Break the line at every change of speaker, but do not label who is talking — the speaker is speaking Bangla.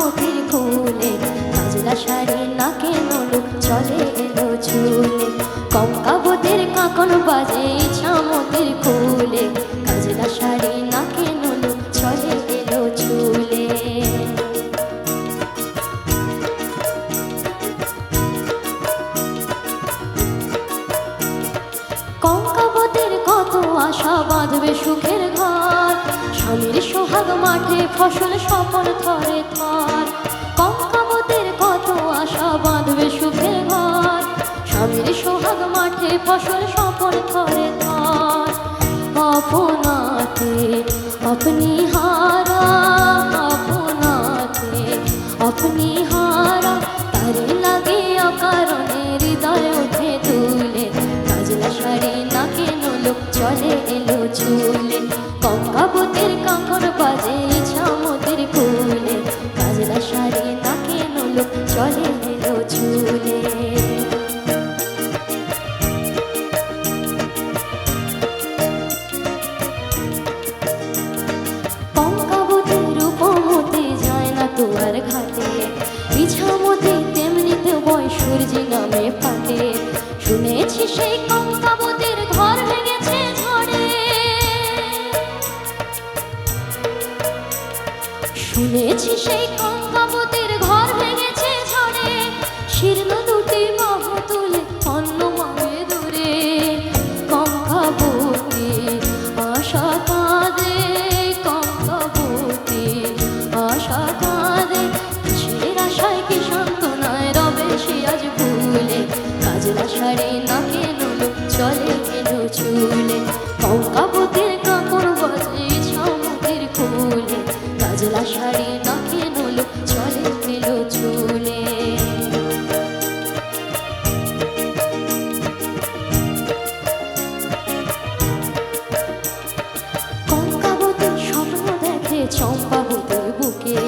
ইছামতির কুলে, কাজলা শাড়ি নাকে নলুক চলে এলো চুলে। কঙ্কাবতের কাকন বাজে ইছামতির কুলে, কাজলা শাড়ি নাকে নলুক চলে এলো চুলে। কঙ্কাবতের কত আশা বাঁধবে সুখের ঘর, স্বামীর সোহাগ মাঠে ফসল স্বপন থরে থর। কঙ্কাবতের কত আশা বাঁধবে সুখের ঘর, স্বামীর সোহাগ মাঠে ফসল স্বপন থরে থর। আপনাতে अपनी हारा, আপনাতে अपनी हारा, তারে লাগে অকারণে হৃদয় ওঠে দুলে। কাজলা শাড়ি নাকে নলুক চলে এলো চুলে। কঙ্কাবতের কাঁকর বাজে ইছামতির কুলে, কাজলা শাড়ি নাকে নলুক চলে এলো চুলে। কঙ্কাবতের উপমতে যায় না তোয়ার ঘাটে, ইছামতি তেমনিতে বয় সূর্যি নামে পাটে। শুনেছি সেই কঙ্কাবতের ঘর ভেঙেছে ঝড়ে, শুনেছি সেই কঙ্কাবতের ঘর ভেঙেছে ঝড়ে। শীর্ণ দুটি বাহু তুলে অন্ন মাবে দূরে, কঙ্কাবতী আশা কাঁদে, কঙ্কাবতী আশা কাঁদে। কিসের আশায় কি সান্ত্বনায় রবে সে আজ ভুলে, কাজলা শাড়ি নাকে নলুক চলে এলো চুলে। কঙ্কাবতের কাঁকর বাজে ইছামতির কুলে, কাজলা শাড়ি নাকে নলুক চলে এলো চুলে। কঙ্কাবতী স্বপ্ন দেখে চম্পাবতীর বুকে,